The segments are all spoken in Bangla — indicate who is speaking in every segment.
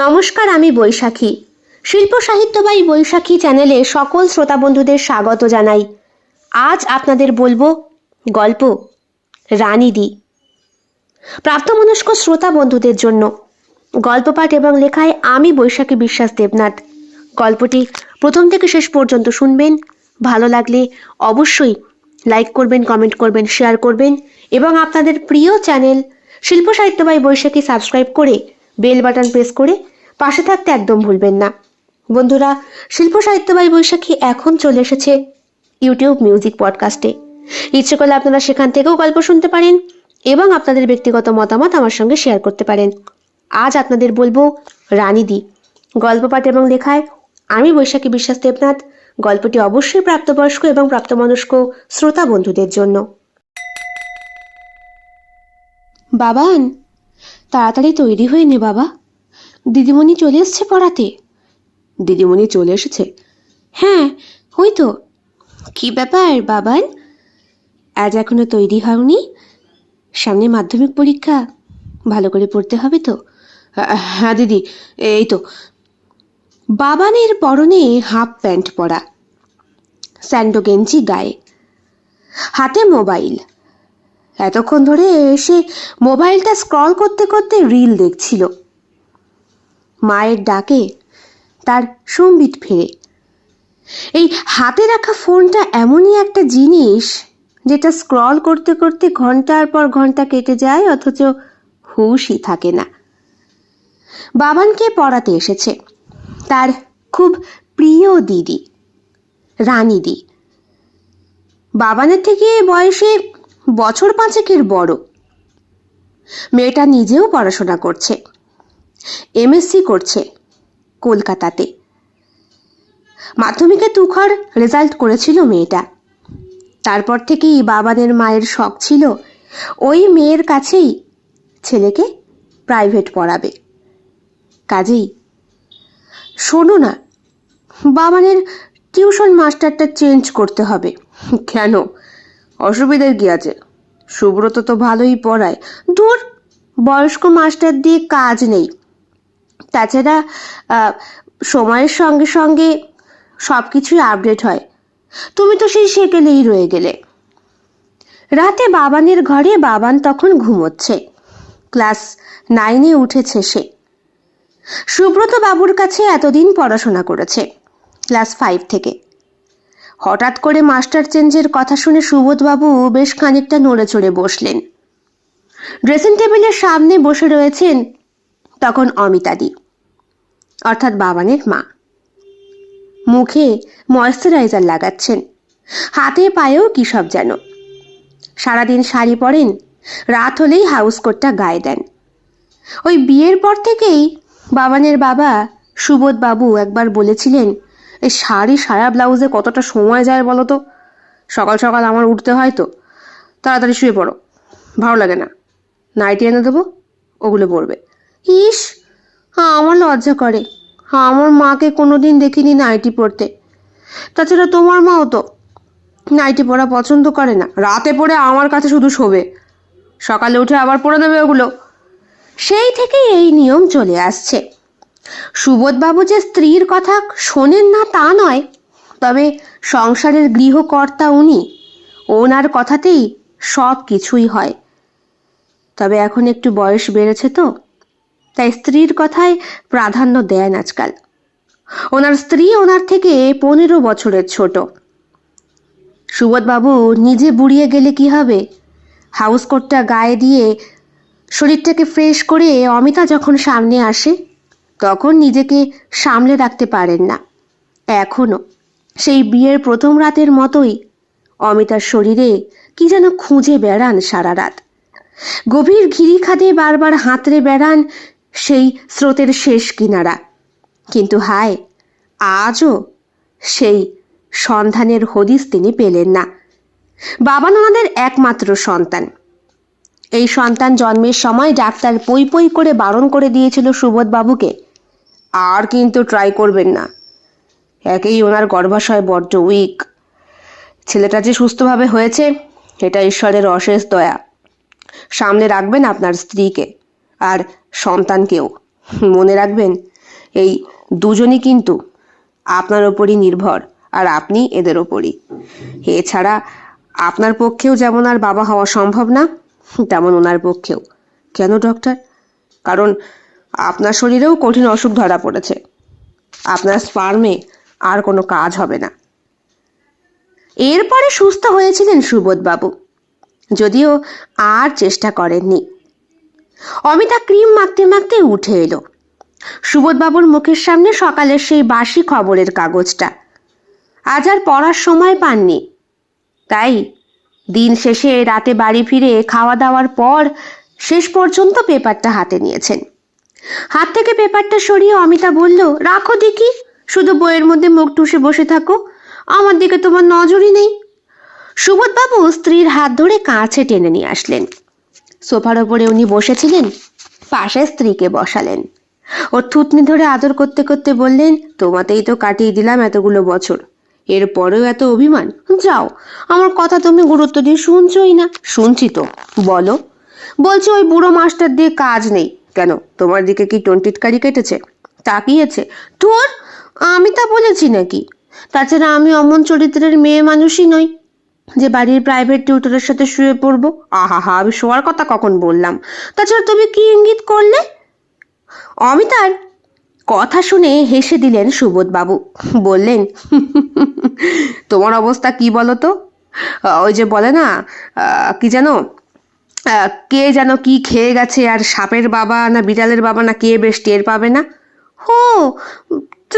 Speaker 1: নমস্কার, আমি বৈশাখী। শিল্প সাহিত্য বাই বৈশাখী চ্যানেলে সকল শ্রোতা বন্ধুদের স্বাগত জানাই। আজ আপনাদের বলবো গল্প রানীদি। প্রাপ্তমনস্ক শ্রোতা বন্ধুদের জন্য গল্প পাঠ এবং লেখায় আমি বৈশাখী বিশ্বাস দেবনাথ। গল্পটি প্রথম থেকে শেষ পর্যন্ত শুনবেন। ভালো লাগলে অবশ্যই লাইক করবেন, কমেন্ট করবেন, শেয়ার করবেন এবং আপনাদের প্রিয় চ্যানেল শিল্প সাহিত্য বাই বৈশাখী সাবস্ক্রাইব করে বেল বাটন প্রেস করে পাশে থাকতে একদম ভুলবেন না। বন্ধুরা, শিল্প সাহিত্য বাই বৈশাখী এখন চলে এসেছে ইউটিউব মিউজিক পডকাস্টে। ইচ্ছে করলে আপনারা সেখান থেকেও গল্প শুনতে পারেন এবং আপনাদের ব্যক্তিগত মতামত আমার সঙ্গে শেয়ার করতে পারেন। আজ আপনাদের বলবো রানীদি। গল্প পাঠ এবং লেখায় আমি বৈশাখী বিশ্বাস দেবনাথ। গল্পটি অবশ্যই প্রাপ্তবয়স্ক এবং প্রাপ্তমনস্ক শ্রোতা বন্ধুদের জন্য। বাবান, তাড়াতাড়ি তৈরি হয়ে নে বাবা, দিদিমণি চলে এসছে পড়াতে।
Speaker 2: দিদিমণি চলে এসেছে?
Speaker 1: হ্যাঁ, ওই তো। কি ব্যাপার বাবান, আজ এখনো তৈরি হওনি? সামনে মাধ্যমিক পরীক্ষা, ভালো করে পড়তে হবে তো।
Speaker 2: হ্যাঁ দিদি, এই তো।
Speaker 1: বাবানের পরনে হাফ প্যান্ট পরা, স্যান্ডো গেঞ্জি গায়ে, হাতে মোবাইল। এতক্ষণ ধরে এসে মোবাইলটা স্ক্রল করতে করতে রিল দেখছিল। মায়ের ডাকে তার সম্বিত ফেরে। এই হাতে রাখা ফোনটা এমনই একটা জিনিস যেটা স্ক্রল করতে করতে ঘন্টার পর ঘন্টা কেটে যায়, অথচ হুশই থাকে না। বাবানকে পড়াতে এসেছে তার খুব প্রিয় দিদি রানীদি। বাবানের থেকে বয়সে বছর 5 বড়। মেয়েটা নিজেও পড়াশোনা করছে, এমএসসি করছে কলকাতাতে। মাধ্যমিকে তুখর রেজাল্ট করেছিল মেয়েটা। তারপর থেকেই বাবানের মায়ের শখ ছিল ওই মেয়ের কাছেই ছেলেকে প্রাইভেট পড়াবে। কাজেই শোনো না, বাবানের টিউশন মাস্টারটা চেঞ্জ করতে হবে।
Speaker 2: কেন, অসুবিধার কি আছে? সুব্রত তো ভালোই পড়ায়।
Speaker 1: দূর, বয়স্ক মাস্টার দিয়ে কাজ নেই। তাছাড়া সময়ের সঙ্গে সঙ্গে সব কিছুই আপডেট হয়। তুমি তো সেই সেকেলেই রয়ে গেলে। রাতে বাবানের ঘরে বাবান তখন ঘুমোচ্ছে। ক্লাস 9 উঠেছে সে। সুব্রত বাবুর কাছে এতদিন পড়াশোনা করেছে, ক্লাস 5 থেকে। হঠাৎ করে মাস্টার চেঞ্জের কথা শুনে সুবোধবাবু বেশ খানিকটা নড়ে চড়ে বসলেন। ড্রেসিং টেবিলের সামনে বসে রয়েছেন তখন অমিতাদি, অর্থাৎ বাবানের মা। মুখে ময়েশ্চারাইজার লাগাচ্ছেন, হাতে পায়েও কি সব যেন। সারাদিন শাড়ি পরেন, রাত হলেই হাউস কোটটা গায়ে দেন। ওই বিয়ের পর থেকেই বাবানের বাবা সুবোধবাবু একবার বলেছিলেন, এই শাড়ি সায়া ব্লাউজে কতটা সময় যায় বলো তো?
Speaker 2: সকাল সকাল আমার উঠতে হয় তো, তাড়াতাড়ি শুয়ে পড়ো, ভালো লাগে না। নাইটি এনে দেবো, ওগুলো পরবে।
Speaker 1: ইস, আমার লজ্জা করে। আমার মাকে কোনোদিন দেখিনি নাইটি পরতে। তাছাড়া তোমার মাও তো নাইটি পরা পছন্দ করে না।
Speaker 2: রাতে পরে আমার কাছে শুধু শোবে, সকালে উঠে আবার পরে দেবে ওগুলো।
Speaker 1: সেই থেকেই এই নিয়ম চলে আসছে। সুবোধবাবু যে স্ত্রীর কথা শোনেন না তা নয়, তবে সংসারের গৃহকর্তা উনি, ওনার কথাতেই সব কিছুই হয়। তবে এখন একটু বয়স বেড়েছে তো, তাই স্ত্রীর কথায় প্রাধান্য দেন আজকাল। ওনার স্ত্রী ওনার থেকে 15 বছরের ছোট। সুবোধবাবু নিজে বুড়িয়ে গেলে কি হবে, হাউস কোটটা গায়ে দিয়ে শরীরটাকে ফ্রেশ করে অমিতা যখন সামনে আসে তখন নিজেকে সামলে রাখতে পারেন না। এখনো সেই বিয়ের প্রথম রাতের মতোই অমিতার শরীরে কি যেন খুঁজে বেড়ান সারা রাত। গভীর ঘিরি খাদে বারবার হাতড়ে বেড়ান সেই স্রোতের শেষ কিনারা। কিন্তু হায়, আজও সেই সন্ধানের হদিস তিনি পেলেন না। বাবান ওনাদের একমাত্র সন্তান। এই সন্তান জন্মের সময় ডাক্তার পই পই করে বারণ করে দিয়েছিল সুবোধবাবুকে,
Speaker 2: আর কিন্তু ট্রাই করবেন না। একেই ওনার গর্ভাশয় বড্ড উইক। ছেলেটা যে সুস্থভাবে হয়েছে এটা ঈশ্বরের অশেষ দয়া। সামনে রাখবেন আপনার স্ত্রীকে আর সন্তানকেও। মনে রাখবেন, এই দুজনই কিন্তু আপনার ওপরই নির্ভর, আর আপনি এদের ওপরই। এছাড়া আপনার পক্ষেও যেমন আর বাবা হওয়া সম্ভব না, তেমন ওনার পক্ষেও। কেন ডক্টর? কারণ আপনার শরীরেও কঠিন অসুখ ধরা পড়েছে। আপনার স্পার্মে আর কোনো কাজ হবে না।
Speaker 1: এরপরে সুস্থ হয়েছিলেন সুবোধবাবু, যদিও আর চেষ্টা করেননি। অমিতা ক্রিম মাখতে মাখতে উঠে এলো। সুবোধবাবুর মুখের সামনে সকালের সেই বাসি খবরের কাগজটা। আজ আর পড়ার সময় পাননি, তাই দিন শেষে রাতে বাড়ি ফিরে খাওয়া দাওয়ার পর শেষ পর্যন্ত পেপারটা হাতে নিয়েছেন। হাত থেকে পেপারটা সরিয়ে অমিতা বলল, রাখো দেখি, শুধু বইয়ের মধ্যে মুখ টুসে বসে থাকো, আমার দিকে তোমার নজরই নেই। সুবোধবাবু স্ত্রীর হাত ধরে কাছে টেনে নিয়ে আসলেন। সোফার ওপরে উনি বসেছিলেন, পাশে স্ত্রীকে বসালেন। ওর থুতনি ধরে আদর করতে করতে বললেন, তোমাতেই তো কাটিয়ে দিলাম এতগুলো বছর, এরপরেও এত অভিমান? যাও, আমার কথা তুমি গুরুত্ব দিয়ে শুনছই না। শুনছি তো, বলো। বলছি ওই বুড়ো মাস্টার দিয়ে কাজ নেই। কেন, তোমার দিকে কি টন্টিটকারি কেটেছে, তাকিয়েছে? তোর, আমি তা বলেছি নাকি? তাছাড়া আমি অমন চরিত্রের মেয়ে মানুষই নই যে বাড়ির প্রাইভেট টিউটরের সাথে শুয়ে পড়বো। আহা, আমি শোয়ার কথা কখন বললাম? তাছাড়া তুমি কি ইঙ্গিত করলে? অমিতার কথা শুনে হেসে দিলেন সুবোধবাবু। বললেন,
Speaker 2: তোমার অবস্থা কি বলো তো? ওই যে বলে না, কি যেন, কে যেন কি খেয়ে গেছে, আর সাপের বাবা না বিড়ালের বাবা না কে বেশ টের পাবে না।
Speaker 1: হো,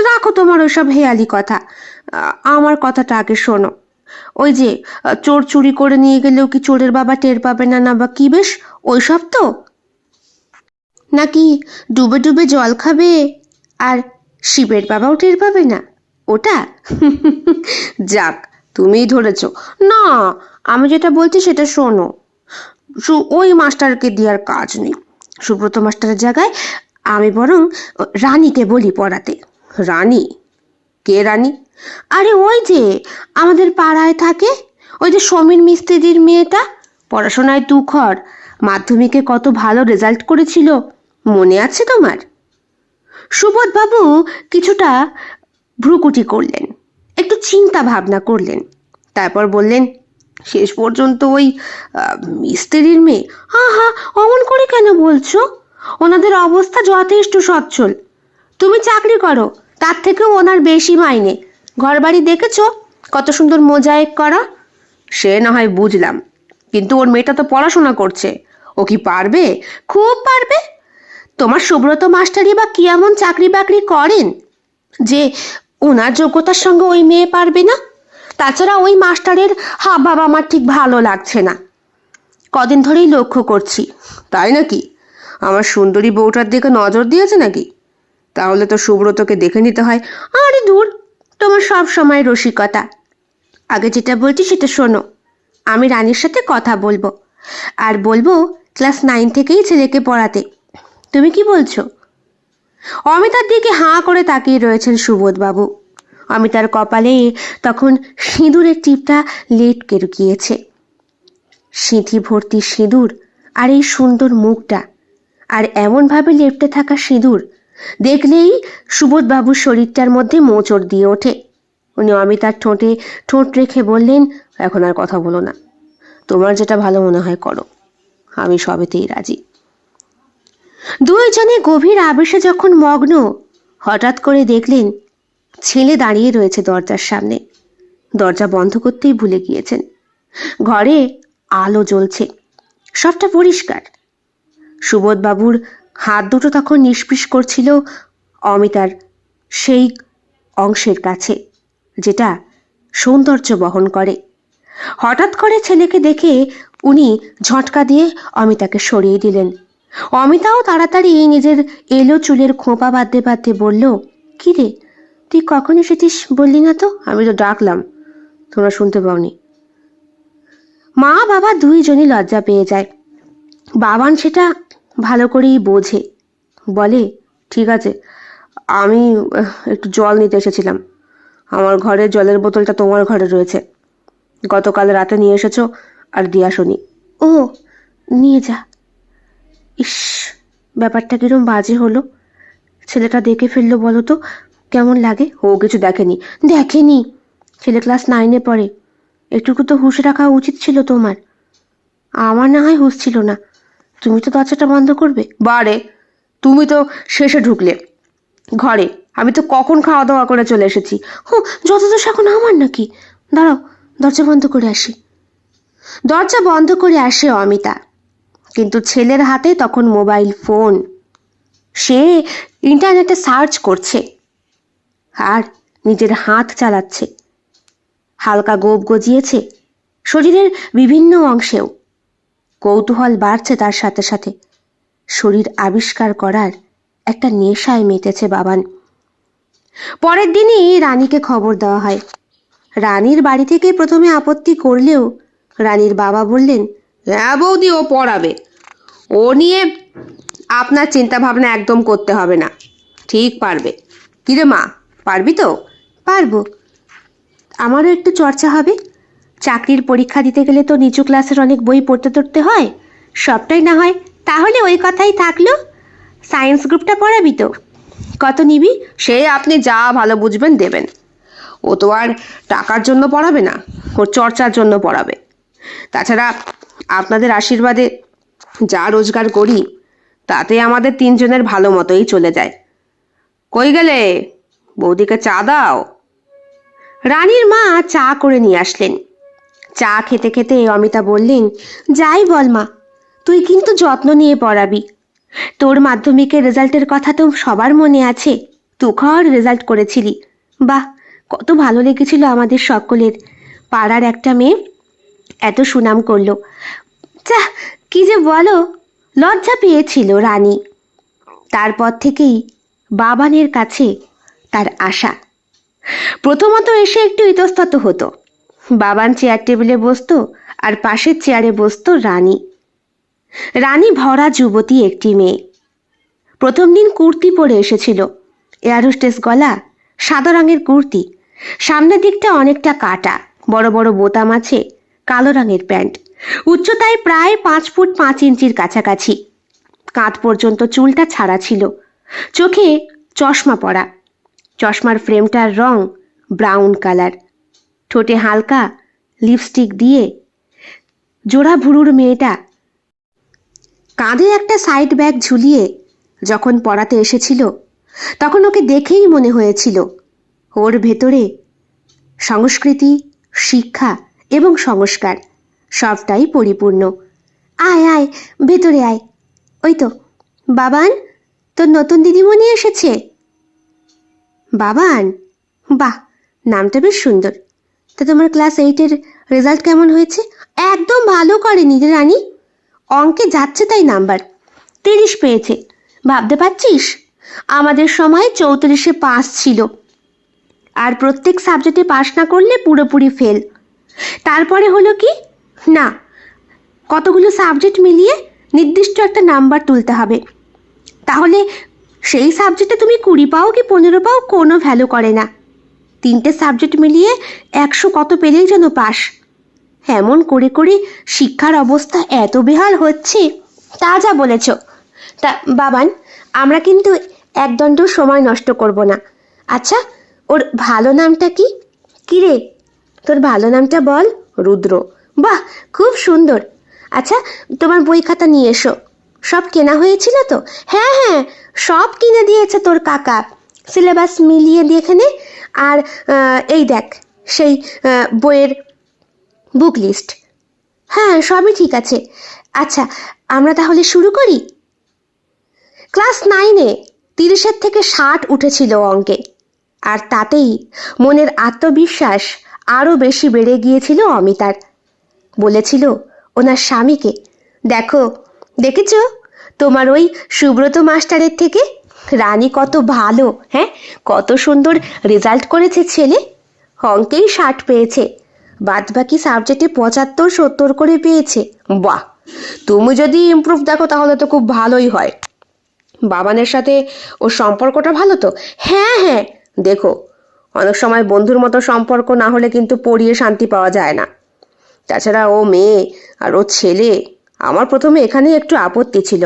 Speaker 1: রাখো তোমার ওইসব হেয়ালি কথা, আমার কথাটা আগে শোনো। ওই যে চোর চুরি করে নিয়ে গেলেও কি চোরের বাবা টের পাবে না, না বা কি বেশ ওইসব তো? নাকি ডুবে ডুবে জল খাবে আর শিবের বাবাও টের পাবে না ওটা?
Speaker 2: যাক, তুমিই ধরেছ।
Speaker 1: না, আমি যেটা বলছি সেটা শোনো। ওই মাস্টারকে দেওয়ার কাজ নেই। সুব্রত মাস্টারের জায়গায় আমি বরং রানীকে বলি পড়াতে।
Speaker 2: রানী? কে রানী?
Speaker 1: আরে ওই যে আমাদের পাড়ায় থাকে, ওই যে সমীর মিস্ত্রির মেয়েটা, পড়াশোনায় তুখর, মাধ্যমিকে কত ভালো রেজাল্ট করেছিল, মনে আছে তোমার? সুবোধবাবু কিছুটা ভ্রুকুটি করলেন, একটু চিন্তা ভাবনা করলেন, তারপর বললেন,
Speaker 2: শেষ পর্যন্ত ওই মিস্ত্রির মেয়ে?
Speaker 1: আহা, অমন করে কেন বলছো? ওনাদের অবস্থা যথেষ্ট সচ্ছল। তুমি চাকরি করো, তার থেকেও ওনার বেশি মাইনে। ঘরবাড়ি দেখেছো কত সুন্দর মোজায়েক করা?
Speaker 2: সে না হয় বুঝলাম, কিন্তু ওর মেয়েটা তো পড়াশোনা করছে, ও কি পারবে?
Speaker 1: খুব পারবে। তোমার সুব্রত মাস্টারই বা কি এমন চাকরি বাকরি করেন যে ওনার যোগ্যতার সঙ্গে ওই মেয়ে পারবে না? তাছাড়া ওই মাস্টারের হাবভাব আমার ঠিক ভালো লাগছে না, কদিন ধরেই লক্ষ্য করছি।
Speaker 2: তাই নাকি? আমার সুন্দরী বউটার দিকে নজর দিয়েছে নাকি? তাহলে তো সুব্রতকে দেখে নিতে হয়।
Speaker 1: আরে দূর, তোমার সব সময় রসিকতা। আগে যেটা বলছি সেটা শোনো। আমি রানীর সাথে কথা বলবো, আর বলবো ক্লাস 9 থেকেই ছেলেকে পড়াতে। তুমি কি বলছো? অমিতার দিকে হাঁ করে তাকিয়ে রয়েছেন সুবোধবাবু। অমিতার কপালে তখন সিঁদুরের টিপটা লেটকে গিয়েছে। সিঁথি ভর্তি সিঁদুর, আর এই সুন্দর মুখটা, আর এমনভাবে লেপটে থাকা সিঁদুর দেখলেই সুবোধবাবুর শরীরটার মধ্যে মোচড় দিয়ে ওঠে। উনি অমিতার ঠোঁটে ঠোঁট রেখে বললেন,
Speaker 2: এখন আর কথা বলো না, তোমার যেটা ভালো মনে হয় করো, আমি সবেতেই রাজি।
Speaker 1: দুইজনে গভীর আবেশে যখন মগ্ন, হঠাৎ করে দেখলেন ছেলে দাঁড়িয়ে রয়েছে দরজার সামনে। দরজা বন্ধ করতেই ভুলে গিয়েছেন। ঘরে আলো জ্বলছে, সবটা পরিষ্কার। সুবোধবাবুর হাত দুটো তখন নিষ্পিস করছিল অমিতার সেই অংশের কাছে যেটা সৌন্দর্য বহন করে। হঠাৎ করে ছেলেকে দেখে উনি ঝটকা দিয়ে অমিতাকে সরিয়ে দিলেন। অমিতাও তাড়াতাড়ি নিজের এলো চুলের খোঁপা বাঁধতে বাঁধতে বলল, কি রে, তুই কখন এসেছিস বললি না তো?
Speaker 2: আমি তো ডাকলাম, তোমরা শুনতে পাওনি।
Speaker 1: মা বাবা দুইজনই লজ্জা পেয়ে যায়। বাবান সেটা ভালো করেই বোঝে, বলে,
Speaker 2: ঠিক আছে, আমি একটু জল নিতে এসেছিলাম। আমার ঘরে জলের বোতলটা তোমার ঘরে রয়েছে, গতকাল রাতে নিয়ে এসেছো আর দিয়ে আসোনি।
Speaker 1: ও, নিয়ে যা। ইস, ব্যাপারটা কিরম বাজে হলো। ছেলেটা দেখে ফেললো বলো তো, কেমন লাগে?
Speaker 2: ও কিছু দেখেনি।
Speaker 1: দেখেনি? ছেলে ক্লাস 9-এ পড়ে, একটুকু তো হুঁশ রাখা উচিত ছিল তোমার। আমার না হয় হুঁশ ছিল না, তুমি তো দরজাটা বন্ধ করবে।
Speaker 2: বারে, তুমি তো শেষে ঢুকলে ঘরে, আমি তো কখন খাওয়া দাওয়া করে চলে এসেছি।
Speaker 1: ও, যত দোষ এখন আমার নাকি? দাঁড়াও, দরজা বন্ধ করে আসি। দরজা বন্ধ করে আসে অমিতা, কিন্তু ছেলের হাতে তখন মোবাইল ফোন। সে ইন্টারনেটে সার্চ করছে আর নিজের হাত চালাচ্ছে। হালকা গোপ গজিয়েছে শরীরের বিভিন্ন অংশেও। কৌতূহল বাড়ছে তার সাথে সাথে। শরীর আবিষ্কার করার একটা নেশায় মেতেছে বাবান। পরের দিনই রানীকে খবর দেওয়া হয়। রানীর বাড়ি থেকে প্রথমে আপত্তি করলেও রানীর বাবা বললেন,
Speaker 2: হ্যাঁ বৌদি, ও পড়াবে, ও নিয়ে আপনার চিন্তা ভাবনা একদম করতে হবে না, ঠিক পারবে। কিরে মা, পারবি তো?
Speaker 1: পারবো, আমারও একটু চর্চা হবে। চাকরির পরীক্ষা দিতে গেলে তো নিচু ক্লাসের অনেক বই পড়তে হয়, সবটাই না হয় তাহলে ওই কথাই থাকলো। সায়েন্স গ্রুপটা পড়াবি তো? কত নিবি?
Speaker 2: সে আপনি যা ভালো বুঝবেন দেবেন। ও তো আর টাকার জন্য পড়াবে না, ওর চর্চার জন্য পড়াবে। তাছাড়া আপনাদের আশীর্বাদে যা রোজগার করি তাতে আমাদের তিনজনের ভালো মতোই চলে যায়। কই গেলে? বৌদিকে চা দাও।
Speaker 1: রানীর মা চা করে নিয়ে আসলেন। চা খেতে খেতে অমিতা বললেন, যাই বল মা, তুই কিন্তু যত্ন নিয়ে পড়াবি। তোর মাধ্যমিকের রেজাল্টের কথা তো সবার মনে আছে, তুখর রেজাল্ট করেছিলি। বাহ, কত ভালো লেগেছিল আমাদের সকলের। পাড়ার একটা মেয়ে এত সুনাম করলো। যা, কি যে বলো, লজ্জা পেয়েছিল রানী। তারপর থেকেই বাবানের কাছে তার আশা। প্রথমত এসে একটু ইতস্তত হতো। বাবান চেয়ার টেবিলে বসতো আর পাশের চেয়ারে বসতো রানী। রানী ভরা যুবতী একটি মেয়ে। প্রথম দিন কুর্তি পরে এসেছিল, এয়ারোস্টেস গলা, সাদা রঙের কুর্তি, সামনের দিকটা অনেকটা কাটা, বড় বড় বোতাম আছে, কালো রঙের প্যান্ট, উচ্চতায় প্রায় 5 ফুট 5 ইঞ্চির কাছাকাছি, কাঁধ পর্যন্ত চুলটা ছাড়া ছিল, চোখে চশমা পরা, চশমার ফ্রেমটার রং ব্রাউন কালার, ঠোঁটে হালকা লিপস্টিক দিয়ে জোড়া ভুরুর মেয়েটা কাঁধে একটা সাইড ব্যাগ ঝুলিয়ে যখন পড়াতে এসেছিল তখন ওকে দেখেই মনে হয়েছিল ওর ভেতরে সংস্কৃতি, শিক্ষা এবং সংস্কার সবটাই পরিপূর্ণ। আয় আয়, ভেতরে আয়। ওই তো বাবান, তোর নতুন দিদিমণি এসেছে। বাবান, বাহ, নামটা বেশ সুন্দর। তা তোমার ক্লাস 8-এর রেজাল্ট কেমন হয়েছে? একদম ভালো করেনি রে রানী, অঙ্কে যাচ্ছে তাই নাম্বার, 30 পেয়েছে। ভাবতে পারছিস, আমাদের সময় 34-এ পাস ছিল, আর প্রত্যেক সাবজেক্টে পাস না করলে পুরোপুরি ফেল। তারপরে হলো কি না, কতগুলো সাবজেক্ট মিলিয়ে নির্দিষ্ট একটা নাম্বার তুলতে হবে, তাহলে সেই সাবজেক্টে তুমি 20 পাও কি 15 পাও কোনো ভ্যালু করে না। 3টে সাবজেক্ট মিলিয়ে 100 কত পেলেই যেন পাস। এমন করে করে শিক্ষার অবস্থা এত বেহাল হচ্ছে, তা যা বলেছ। তা বাবান, আমরা কিন্তু একদণ্ড সময় নষ্ট করব না। আচ্ছা, ওর ভালো নামটা কি? কিরে, তোর ভালো নামটা বল।
Speaker 2: রুদ্র।
Speaker 1: বাহ, খুব সুন্দর। আচ্ছা, তোমার বই খাতা নিয়ে এসো। সব কেনা হয়েছিল তো? হ্যাঁ হ্যাঁ, সব কিনে দিয়েছে তোর কাকা, সিলেবাস মিলিয়ে দেখে নে। আর এই দেখ সেই বইয়ের বুক লিস্ট। হ্যাঁ, সবই ঠিক আছে। আচ্ছা, আমরা তাহলে শুরু করি। ক্লাস 9-এ 30-এর থেকে 60 উঠেছিল অঙ্কে, আর তাতেই মনের আত্মবিশ্বাস আরও বেশি বেড়ে গিয়েছিল অমিতার। বলেছিল ওনার স্বামীকে, দেখেছ তোমার ওই সুব্রত মাস্টারের থেকে রানী কত ভালো, হ্যাঁ, কত সুন্দর রেজাল্ট করেছে ছেলে, অঙ্কেই 60 পেয়েছে, বাদবাকি সাবজেক্টে 75-70 করে পেয়েছে।
Speaker 2: বাহ, তুমি যদি ইমপ্রুভ দেখো তাহলে তো খুব ভালোই হয়। বাবানের সাথে ওর সম্পর্কটা ভালো তো?
Speaker 1: হ্যাঁ হ্যাঁ,
Speaker 2: দেখো, অনেক সময় বন্ধুর মতো সম্পর্ক না হলে কিন্তু পড়িয়ে শান্তি পাওয়া যায় না। তাছাড়া ও মেয়ে আর ও ছেলে, আমার প্রথমে এখানে একটু আপত্তি ছিল।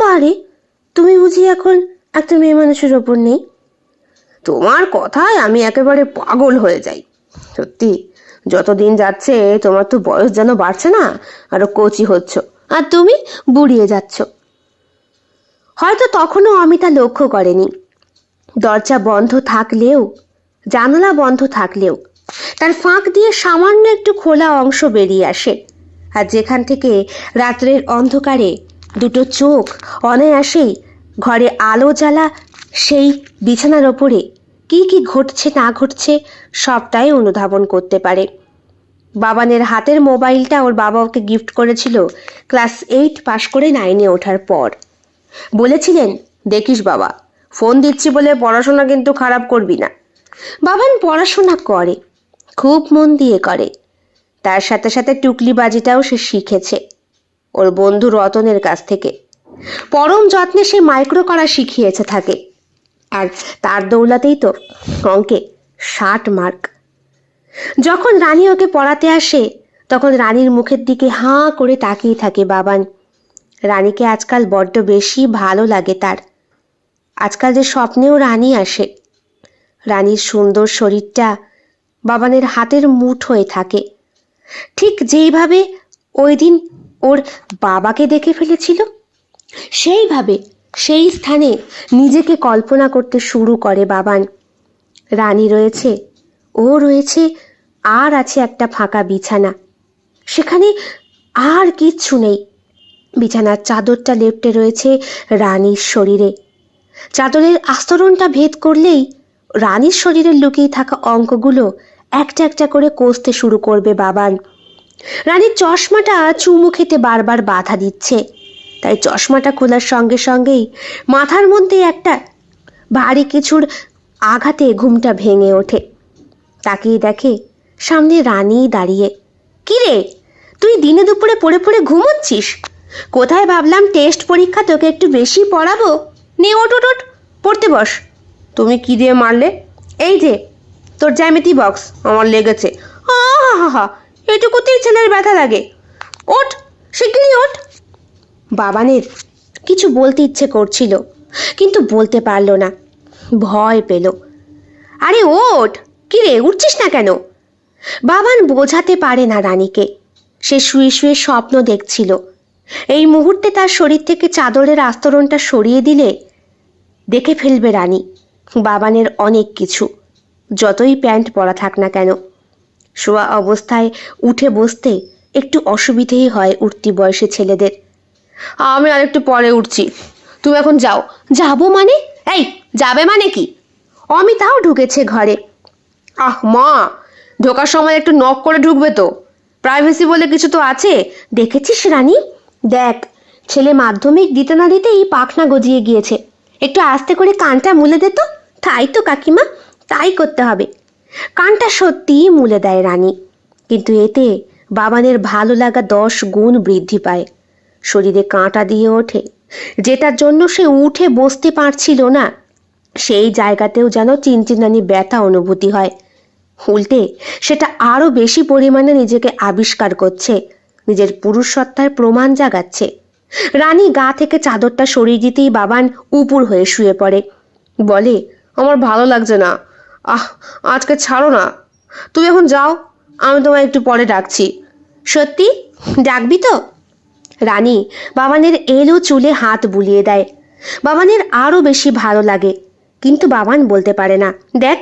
Speaker 1: বারে, তুমি বুঝি এখন একটা মেয়ে মানুষের ওপর নেই?
Speaker 2: তোমার কথায় আমি একেবারে পাগল হয়ে যাই। সত্যি, যতদিন যাচ্ছে তোমার তো বয়স যেন বাড়ছে না, আরো কচি হচ্ছ।
Speaker 1: আর তুমি বুড়িয়ে যাচ্ছ। হয়তো তখনও অমিতা লক্ষ্য করেনি, দরজা বন্ধ থাকলেও, জানালা বন্ধ থাকলেও তার ফাঁক দিয়ে সামান্য একটু খোলা অংশ বেরিয়ে আসে, আর যেখান থেকে রাত্রের অন্ধকারে দুটো চোখ অনায়াসেই ঘরে আলো জ্বালা সেই বিছানার ওপরে কি কি ঘটছে না ঘটছে সবটাই অনুধাবন করতে পারে। বাবানের হাতের মোবাইলটা ওর বাবা ওকে গিফট করেছিল ক্লাস 8 পাশ করে 9-এ ওঠার পর। বলেছিলেন, দেখিস বাবা, ফোন দিচ্ছি বলে পড়াশোনা কিন্তু খারাপ করবি না। বাবান পড়াশোনা করে, খুব মন দিয়ে করে। তার সাথে সাথে টুকলিবাজিটাও সে শিখেছে ওর বন্ধু রতনের কাছ থেকে। পরম যত্নে সে মাইক্রো করা শিখিয়েছে থাকে, আর তার দৌলাতেই তো অঙ্কে 60 মার্ক। যখন রানী ওকে পড়াতে আসে তখন রানীর মুখের দিকে হাঁ করে তাকিয়ে থাকে বাবান। রানীকে আজকাল বড্ড বেশি ভালো লাগে তার। আজকাল যে স্বপ্নেও রানী আসে। রানীর সুন্দর শরীরটা বাবানের হাতের মুঠ হয়ে থাকে, ঠিক যেইভাবে ওই দিন ওর বাবাকে দেখে ফেলেছিল সেইভাবে সেই স্থানে নিজেকে কল্পনা করতে শুরু করে বাবান। রানী রয়েছে, ও রয়েছে, আর আছে একটা ফাঁকা বিছানা, সেখানে আর কিচ্ছু নেই। বিছানার চাদরটা লেপ্টে রয়েছে রানীর শরীরে। চাদরের আস্তরণটা ভেদ করলেই রানীর শরীরে লুকিয়ে থাকা অঙ্কগুলো একটা একটা করে কষতে শুরু করবে বাবান। রানীর চশমাটা চুমু খেতে বারবার বাধা দিচ্ছে, তাই চশমাটা খোলার সঙ্গে সঙ্গেই মাথার মধ্যে একটা ভারী কিছুর আঘাতে ঘুমটা ভেঙে ওঠে। তাকিয়ে দেখে সামনে রানী দাঁড়িয়ে। কি রে, তুই দিনে দুপুরে পড়ে পড়ে ঘুমোচ্ছিস? কোথায় ভাবলাম টেস্ট পরীক্ষা, তোকে একটু বেশি পড়াবো। নে ওঠ ওঠ ওঠ, পড়তে বস।
Speaker 2: তুমি কি দিয়ে মারলে?
Speaker 1: এই যে তোর জ্যামিতি বক্স।
Speaker 2: আমার লেগেছে।
Speaker 1: হা হা হা হা, এটুকুতেই ছেলের ব্যথা লাগে। ওঠ, শিগগিরই ওঠ। বাবানের কিছু বলতে ইচ্ছে করছিল, কিন্তু বলতে পারল না, ভয় পেল। আরে ওঠ, কি রে উঠছিস না কেন? বাবান বোঝাতে পারে না রানীকে। সে শুয়ে শুয়ে স্বপ্ন দেখছিল। এই মুহূর্তে তার শরীর থেকে চাদরের আস্তরণটা সরিয়ে দিলে দেখে ফেলবে রানী বাবানের অনেক কিছু, যতই প্যান্ট পরা থাক না কেন। শোয়া অবস্থায় উঠে বসতে একটু অসুবিধেই হয় উঠতি বয়সে ছেলেদের।
Speaker 2: আমি আর একটু পরে উঠছি, তুমি এখন যাও।
Speaker 1: যাবো মানে? এই যাবে মানে কি? অমিতাও ঢুকেছে ঘরে।
Speaker 2: আহ মা, ঢোকার সময় একটু নক করে ঢুকবে তো, প্রাইভেসি বলে কিছু তো আছে।
Speaker 1: দেখেছিস রানী, দেখ, ছেলে মাধ্যমিক দিতে না দিতেই পাখনা গজিয়ে গিয়েছে। একটু আস্তে করে কানটা মুলে দে তো। তাই তো কাকিমা, তাই করতে হবে। কানটা সত্যিই মুলে দেয় রানী, কিন্তু এতে বাবানের ভালো লাগা 10 গুণ বৃদ্ধি পায়। শরীরে কাঁটা দিয়ে ওঠে, যেটার জন্য সে উঠে বসতে পারছিল না সেই জায়গাতেও যেন চিনচিনানি ব্যথা অনুভূতি হয়। উল্টে সেটা আরো বেশি পরিমাণে নিজেকে আবিষ্কার করছে, নিজের পুরুষ সত্তার প্রমাণ জাগাচ্ছে। রানী গা থেকে চাদরটা সরিয়ে দিতেই বাবান উপুর হয়ে শুয়ে পড়ে। বলে,
Speaker 2: আমার ভালো লাগছে না, আজকে ছাড়ো না, তুমি এখন যাও, আমি তোমায় একটু পরে ডাকছি।
Speaker 1: সত্যি ডাকবি তো? রানী বাবানের এলো চুলে হাত বুলিয়ে দেয়। বাবানের আরো বেশি ভালো লাগে, কিন্তু বাবান বলতে পারে না। দেখ,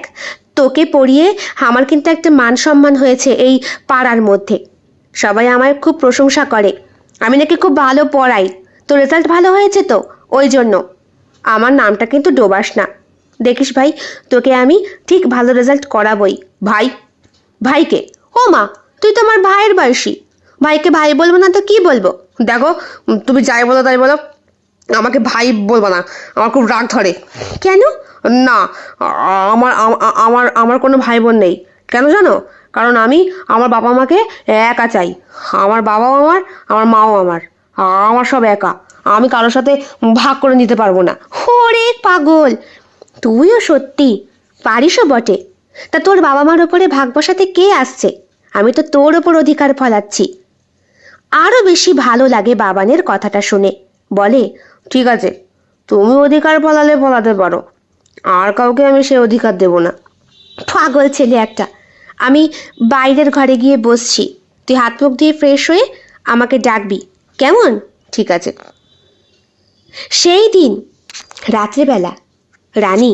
Speaker 1: তোকে পড়িয়ে আমার কিন্তু একটা মান সম্মান হয়েছে এই পাড়ার মধ্যে। সবাই আমার খুব প্রশংসা করে, আমি নাকি খুব ভালো পড়াই। তো রেজাল্ট ভালো হয়েছে তো, ওই জন্য। আমার নামটা কিন্তু ডোবাস না। দেখিস ভাই, তোকে আমি ঠিক ভালো রেজাল্ট করাবই।
Speaker 2: ভাই?
Speaker 1: ভাইকে? ও মা, তুই তো আমার ভাইয়ের বয়সী, ভাইকে ভাই বলবো না তো কি বলবো?
Speaker 2: দেখো, তুমি যাই বলো তাই বলো, আমাকে ভাই বলবো না, আমার খুব রাগ ধরে।
Speaker 1: কেন?
Speaker 2: না, আমার আমার আমার কোনো ভাই বোন নেই। কেন জানো? কারণ আমি আমার বাবা মাকে একা চাই। আমার বাবাও আমার, আমার মাও আমার, আমার সব একা। আমি কারোর সাথে ভাগ করে নিতে পারবো না।
Speaker 1: ওরে পাগল, তুইও সত্যি পারিসও বটে। তা তোর বাবা মার ওপরে ভাগ বসাতে কে আসছে? আমি তো তোর ওপর অধিকার ফলাচ্ছি। আরো বেশি ভালো লাগে বাবানের কথাটা শুনে। বলে,
Speaker 2: ঠিক আছে, তুমি অধিকার ফলালে ফলাতে পারো, আর কাউকে আমি সে অধিকার দেব না।
Speaker 1: পাগল ছেলে একটা। আমি বাইরের ঘরে গিয়ে বসছি, তুই হাত মুখ দিয়ে ফ্রেশ হয়ে আমাকে ডাকবি, কেমন?
Speaker 2: ঠিক আছে।
Speaker 1: সেই দিন রাত্রেবেলা রানী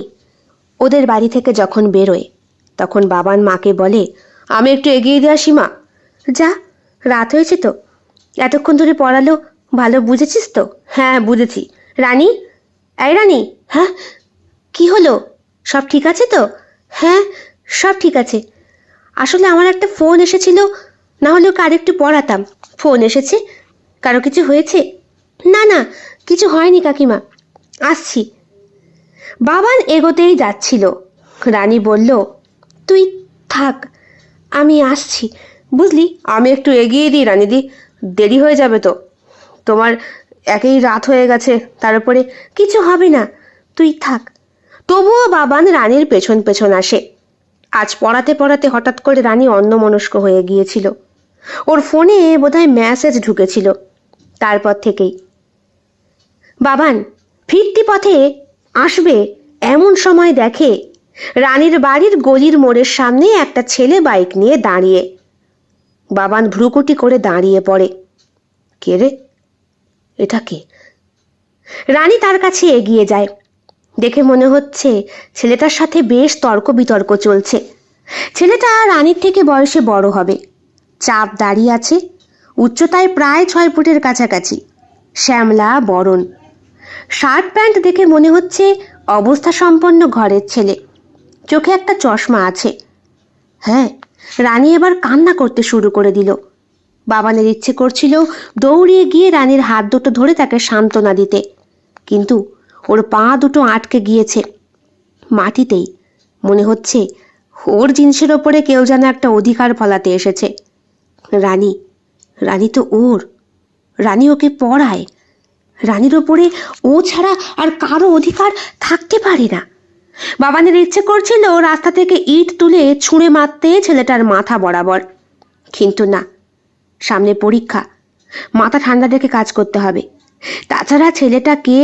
Speaker 1: ওদের বাড়ি থেকে যখন বেরোয়, তখন বাবান মাকে বলে,
Speaker 2: আমি একটু এগিয়ে দিয়ে আসি মা।
Speaker 1: যা, রাত হয়েছে তো, এতক্ষণ ধরে পড়ালো, ভালো বুঝেছিস তো?
Speaker 2: হ্যাঁ বুঝেছি।
Speaker 1: রানী, এই রানী। হ্যাঁ, কি হলো? সব ঠিক আছে তো? হ্যাঁ, সব ঠিক আছে। আসলে আমার একটা ফোন এসেছিল, না হলে ওকে আরেকটু পড়াতাম। ফোন এসেছে? কারো কিছু হয়েছে? না না, কিছু হয়নি কাকিমা, আসছি। বাবান এগোতেই যাচ্ছিল। রানী বলল, তুই থাক, আমি আসছি, বুঝলি?
Speaker 2: আমি একটু এগিয়ে দিই রানীদি, দেরি হয়ে যাবে তো। তোমার একেই রাত হয়ে গেছে, তার উপরে।
Speaker 1: কিছু হবে না, তুই থাক। তবুও বাবান রানীর পেছন পেছন আসে। আজ পড়াতে পড়াতে হঠাৎ করে রানী অন্যমনস্ক হয়ে গিয়েছিল। ওর ফোনে বোধহয় মেসেজ ঢুকেছিল। তারপর থেকেই বাবান ফিরতি পথে আসবে এমন সময় দেখে রানীর বাড়ির গলির মোড়ের সামনে একটা ছেলে বাইক নিয়ে দাঁড়িয়ে। বাবান ভ্রুকুটি করে দাঁড়িয়ে পড়ে। কে রে, এটা কে? রানী তার কাছে এগিয়ে যায়। দেখে মনে হচ্ছে ছেলেটার সাথে বেশ তর্ক বিতর্ক চলছে। ছেলেটা রানীর থেকে বয়সে বড় হবে, চাপ দাঁড়িয়ে আছে, উচ্চতায় প্রায় 6 ফুটের কাছাকাছি, শ্যামলা বরণ, শার্ট প্যান্ট দেখে মনে হচ্ছে অবস্থা সম্পন্ন ঘরের ছেলে। চোখে একটা চশমা আছে। হ্যাঁ, রানী এবার কান্না করতে শুরু করে দিল। বাবানের ইচ্ছে করছিল দৌড়িয়ে গিয়ে রানীর হাত দুটো ধরে তাকে সান্ত্বনা দিতে, কিন্তু ওর পা দুটো আটকে গিয়েছে মাটিতেই। মনে হচ্ছে ওর জিনিসের ওপরে কেউ যেন একটা অধিকার ফলাতে এসেছে। রানী, রানী তো ওর, রানী ওকে পড়ায়, রানীর ওপরে ও ছাড়া আর কারো অধিকার থাকতে পারে না। বাবানের ইচ্ছে করছিল রাস্তা থেকে ইট তুলে ছুঁড়ে মারতে ছেলেটার মাথা বরাবর, কিন্তু না, সামনে পরীক্ষা, মাথা ঠান্ডা রেখে কাজ করতে হবে। তাছাড়া ছেলেটা কে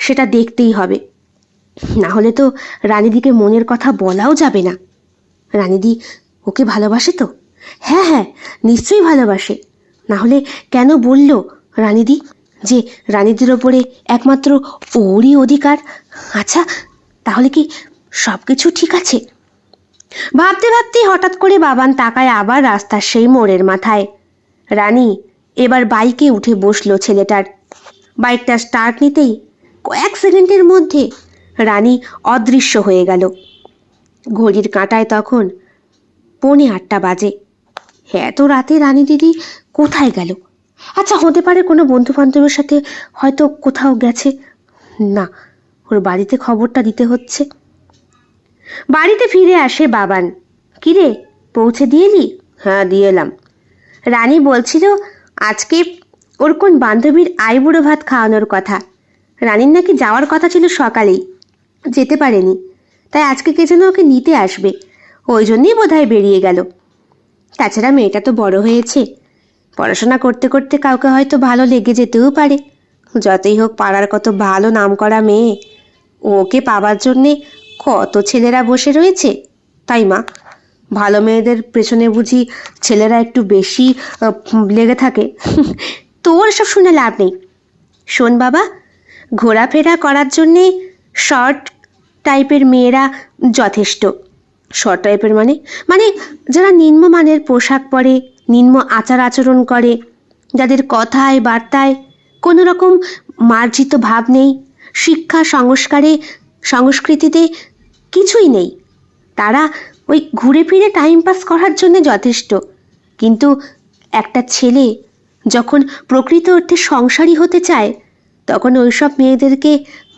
Speaker 1: সেটা দেখতেই হবে, না হলে তো রানীদিকে মনের কথা বলাও যাবে না। রানীদি ওকে ভালোবাসে তো? হ্যাঁ হ্যাঁ, নিশ্চয়ই ভালোবাসে, না হলে কেন বলল রানীদি যে রানীদির ওপরে একমাত্র ওরই অধিকার? আচ্ছা, তাহলে কি সব কিছু ঠিক আছে? ভাবতে ভাবতে হঠাৎ করে বাবান তাকায় আবার রাস্তার সেই মোড়ের মাথায়। রানী এবার বাইকে উঠে বসলো ছেলেটার। বাইকটা স্টার্ট নিতেই কয়েক সেকেন্ডের মধ্যে রানী অদৃশ্য হয়ে গেল। ঘড়ির কাঁটায় তখন 7:45 বাজে। এত রাতে রানী দিদি কোথায় গেল? আচ্ছা, হতে পারে কোনো বন্ধু বান্ধবের সাথে হয়তো কোথাও গেছে। না, ওর বাড়িতে খবরটা দিতে হচ্ছে। বাড়িতে ফিরে আসে বাবান। কিরে, পৌঁছে দিয়েলি?
Speaker 2: হ্যাঁ দিয়ে এলাম।
Speaker 1: রানী বলছিল আজকে ওর কোন বান্ধবীর আইবুড়ো ভাত খাওয়ানোর কথা। রানীর নাকি যাওয়ার কথা ছিল সকালেই, যেতে পারেনি, তাই আজকে কে যেন ওকে নিতে আসবে, ওই জন্যই বোধহয় বেরিয়ে গেল। তাছাড়া মেয়েটা তো বড় হয়েছে, পড়াশোনা করতে করতে কাউকে হয়তো ভালো লেগে যেতেও পারে। যতই হোক পাড়ার কত ভালো নামকরা মেয়ে, ওকে পাবার জন্যে কত ছেলেরা বসে রয়েছে। তাই মা, ভালো মেয়েদের পেছনে বুঝি ছেলেরা একটু বেশি লেগে থাকে। তোর সব শুনে লাভ নেই। শোন বাবা, ঘোরাফেরা করার জন্যে শর্ট টাইপের মেয়েরা যথেষ্ট। শর্ট টাইপের মানে মানে যারা নিম্নমানের পোশাক পরে, নিম্ন আচার আচরণ করে, যাদের কথায় বার্তায় কোনো রকম মার্জিত ভাব নেই, শিক্ষা সংস্কারে সংস্কৃতিতে কিছুই নেই, তারা ওই ঘুরে ফিরে টাইম পাস করার জন্য যথেষ্ট। কিন্তু একটা ছেলে যখন প্রকৃত অর্থে সংসারী হতে চায়, তখন ওইসব মেয়েদেরকে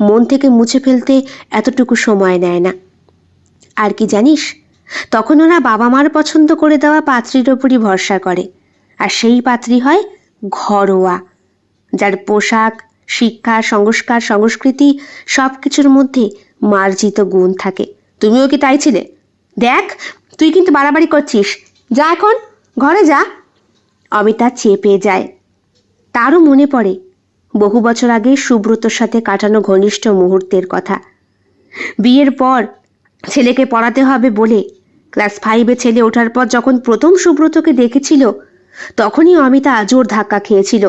Speaker 1: মন থেকে মুছে ফেলতে এতটুকু সময় নেয় না। আর কি জানিস, তখন ওরা বাবা মার পছন্দ করে দেওয়া পাত্রীর ওপরই ভরসা করে, আর সেই পাত্রী হয় ঘরোয়া, যার পোশাক, শিক্ষা, সংস্কার, সংস্কৃতি সব কিছুর মধ্যে মার্জিত গুণ থাকে।
Speaker 2: তুমিও কি তাই ছিলে?
Speaker 1: দেখ, তুই কিন্তু বাড়াবাড়ি করছিস, যা এখন ঘরে যা। অমিতা চেপে যায়। তারও মনে পড়ে বহু বছর আগে সুব্রতর সাথে কাটানো ঘনিষ্ঠ মুহূর্তের কথা। বিয়ের পর ছেলেকে পড়াতে হবে বলে ক্লাস 5-এ ছেলে ওঠার পর যখন প্রথম সুব্রতকে দেখেছিল, তখনই অমিতা জোর ধাক্কা খেয়েছিল।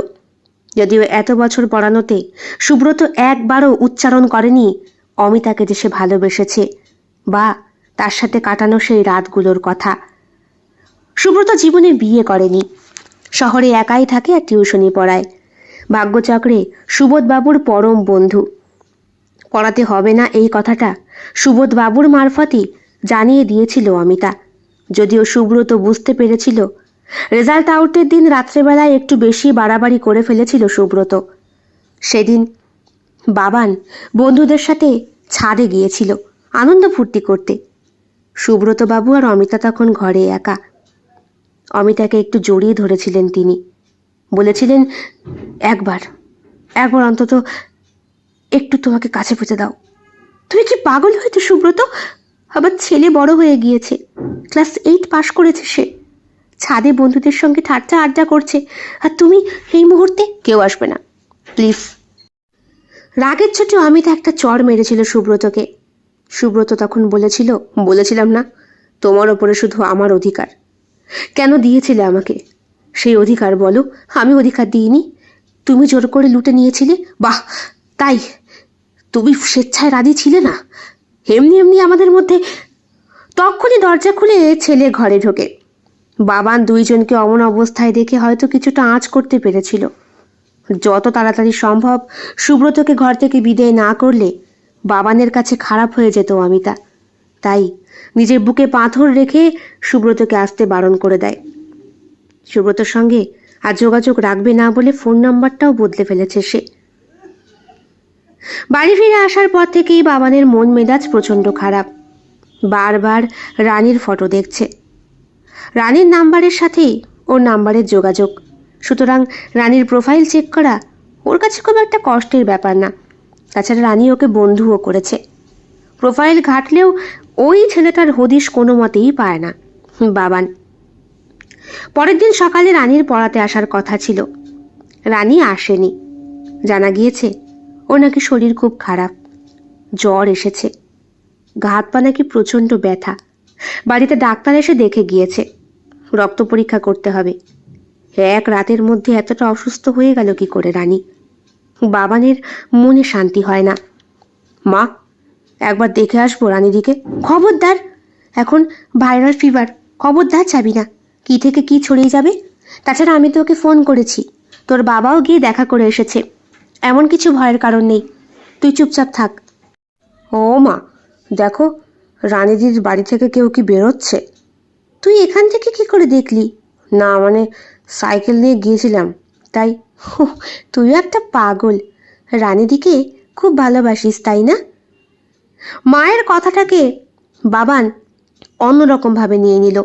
Speaker 1: যদিও এত বছর পড়ানোতে সুব্রত একবারও উচ্চারণ করেনি অমিতাকে যে সে ভালোবেসেছে বা তার সাথে কাটানো সেই রাতগুলোর কথা। সুব্রত জীবনে বিয়ে করেনি, শহরে একাই থাকে আর টিউশনি পড়ায়। ভাগ্যচক্রে সুবোধবাবুর পরম বন্ধু। পড়াতে হবে না এই কথাটা সুবোধবাবুর মারফতই জানিয়ে দিয়েছিল অমিতা। যদিও সুব্রত বুঝতে পেরেছিল, রেজাল্ট আউটের দিন রাত্রেবেলায় একটু বেশি বাড়াবাড়ি করে ফেলেছিল সুব্রত। সেদিন বাবান বন্ধুদের সাথে ছাদে গিয়েছিল আনন্দ ফুর্তি করতে। সুব্রতবাবু আর অমিতা তখন ঘরে একা। অমিতাকে একটু জড়িয়ে ধরেছিলেন তিনি, বলেছিলেন, একবার অন্তত একটু তোমাকে কাছে পেতে দাও। তুমি কি পাগল হয়েছে সুব্রত? আবার ছেলে বড় হয়ে গিয়েছে, ক্লাস 8 পাশ করেছে সে, ছাদে বন্ধুদের সঙ্গে ঠাট্টা আড্ডা করছে, আর তুমি এই মুহূর্তে? কেউ আসবে না, প্লিজ। রাগের ছোটে অমিতা একটা চড় মেরেছিল সুব্রতকে। সুব্রত তখন বলেছিলাম না তোমার ওপরে শুধু আমার অধিকার। কেন দিয়েছিলে আমাকে সেই অধিকার বলো? আমি অধিকার দিইনি, তুমি জোর করে লুটে নিয়েছিলে। বাহ, তাই তুমি স্বেচ্ছায় রাজি ছিলে না? এমনি এমনি আমাদের মধ্যে। তখনই দরজা খুলে ছেলে ঘরে ঢোকে। বাবান দুইজনকে অমন অবস্থায় দেখে হয়তো কিছুটা আঁচ করতে পেরেছিল। যত তাড়াতাড়ি সম্ভব সুব্রতকে ঘর থেকে বিদায় না করলে বাবানের কাছে খারাপ হয়ে যেত অমিতা। তাই নিজের বুকে পাথর রেখে সুব্রতকে আসতে বারণ করে দেয়। সুব্রতর সঙ্গে আর যোগাযোগ রাখবে না বলে ফোন নাম্বারটাও বদলে ফেলেছে সে। বাড়ি ফিরে আসার পর থেকেই বাবানের মন মেজাজ প্রচণ্ড খারাপ। বারবার রানীর ফটো দেখছে। রানীর নাম্বারের সাথেই ওর নাম্বারের যোগাযোগ, সুতরাং রানীর প্রোফাইল চেক করা ওর কাছে খুব একটা কষ্টের ব্যাপার না। তাছাড়া রানী ওকে বন্ধুও করেছে। প্রোফাইল ঘাটলেও ওই ছেলেটার হদিশ কোনো মতেই পায় না বাবান। পরের দিন সকালে রানীর পড়াতে আসার কথা ছিল, রানী আসেনি। জানা গিয়েছে ওর নাকি শরীর খুব খারাপ, জ্বর এসেছে, গা হাত পা নাকি প্রচণ্ড ব্যথা। বাড়িতে ডাক্তার এসে দেখে গিয়েছে, রক্ত পরীক্ষা করতে হবে। এক রাতের মধ্যে এতটা অসুস্থ হয়ে গেল কি করে রানী? বাবানের মনে শান্তি হয় না। মা, একবার দেখে আসবো রানীদিকে। খবরদার, এখন ভাইরাল ফিভার, খবরদার যাবি না, কি থেকে কি ছড়িয়ে যাবে। তাছাড়া আমি তোকে ফোন করেছি, তোর বাবাও গিয়ে দেখা করে এসেছে, এমন কিছু ভয়ের কারণ নেই, তুই চুপচাপ থাক। ও মা, দেখো রানীদির বাড়ি থেকে কেউ কি বেরোচ্ছে। তুই এখান থেকে কি করে দেখলি? না মানে সাইকেল নিয়ে গিয়েছিলাম তাই। তুই একটা পাগল, রানীদিকে খুব ভালোবাসিস তাই না? মায়ের কথাটাকে বাবান অন্যরকমভাবে নিয়ে নিল।